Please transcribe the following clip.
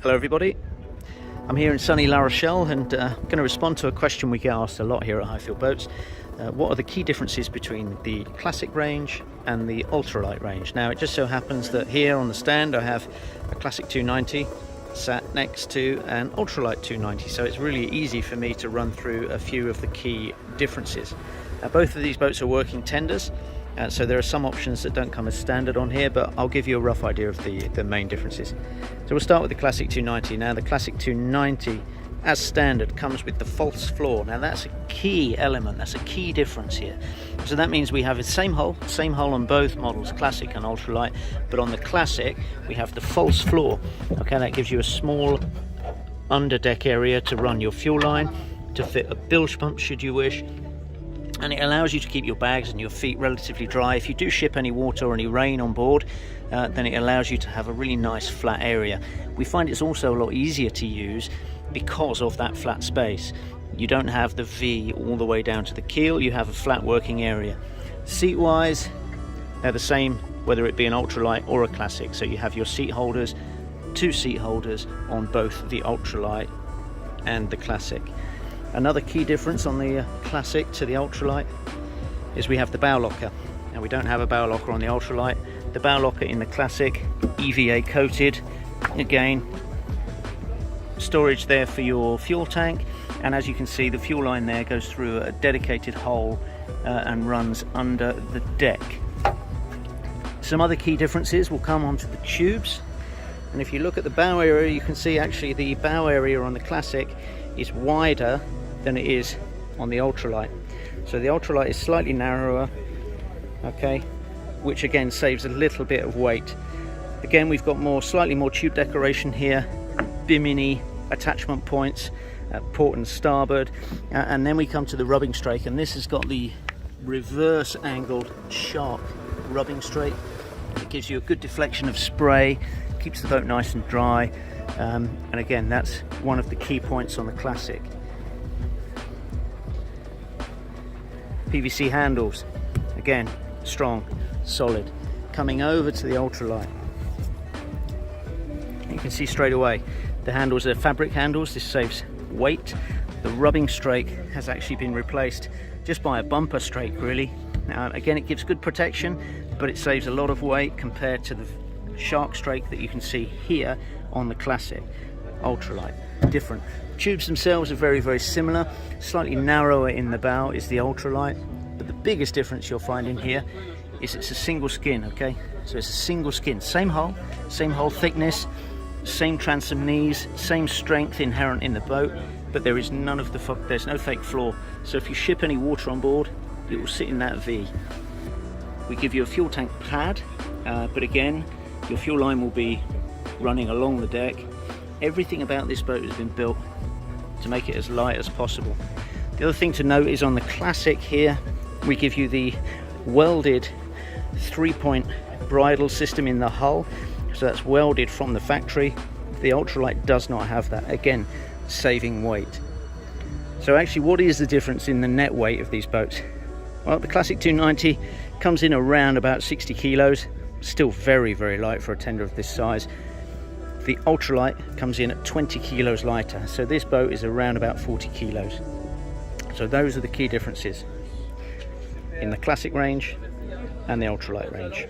Hello everybody, I'm here in sunny La Rochelle and going to respond to a question we get asked a lot here at Highfield Boats. What are the key differences between the classic range and the ultralight range? Now it just so happens that here on the stand I have a classic 290 sat next to an ultralight 290, so it's really easy for me to run through a few of the key differences. Both of these boats are working tenders, so there are some options that don't come as standard on here, but I'll give you a rough idea of the main differences. So we'll start with the classic 290. Now the classic 290 as standard comes with the false floor. Now that's a key element, that's a key difference here. So that means we have the same hull on both models, classic and ultralight, but on the classic we have the false floor. Okay, that gives you a small underdeck area to run your fuel line, to fit a bilge pump should you wish, and it allows you to keep your bags and your feet relatively dry. If you do ship any water or any rain on board, then it allows you to have a really nice flat area. We find it's also a lot easier to use because of that flat space. You don't have the V all the way down to the keel, you have a flat working area. Seat wise, they're the same whether it be an ultralight or a classic. So you have your seat holders, 2 seat holders on both the ultralight and the classic. Another key difference on the classic to the ultralight is we have the bow locker. Now we don't have a bow locker on the ultralight. The bow locker in the classic, EVA coated, again storage there for your fuel tank, and as you can see the fuel line there goes through a dedicated hole and runs under the deck. Some other key differences will come onto the tubes, and if you look at the bow area you can see actually the bow area on the classic is wider than it is on the ultralight. So the ultralight is slightly narrower, okay, which again saves a little bit of weight. Again, we've got slightly more tube decoration here, bimini attachment points, port and starboard, and then we come to the rubbing strake, and this has got the reverse angled sharp rubbing strake. It gives you a good deflection of spray, keeps the boat nice and dry, and again that's one of the key points on the classic. PVC handles, again strong, solid. Coming over to the ultralight, you can see straight away the handles are fabric handles. This saves weight. The rubbing strake has actually been replaced just by a bumper strake really. Now again it gives good protection, but it saves a lot of weight compared to the shark strake that you can see here on the classic ultralight. Different. Tubes themselves are very similar. Slightly narrower in the bow is the ultralight, but the biggest difference you'll find in here is it's a single skin. Okay, so it's a single skin, same hull thickness, same transom knees, same strength inherent in the boat, but there is there's no fake floor. So if you ship any water on board, it will sit in that V. We give you a fuel tank pad, but again your fuel line will be running along the deck. Everything about this boat has been built to make it as light as possible. The other thing to note is on the classic here we give you the welded 3-point bridle system in the hull, so that's welded from the factory. The ultralight does not have that, again saving weight. So actually what is the difference in the net weight of these boats? Well, the classic 290 comes in around about 60 kilos, still very light for a tender of this size. The ultralight comes in at 20 kilos lighter, so this boat is around about 40 kilos. So those are the key differences in the classic range and the ultralight range.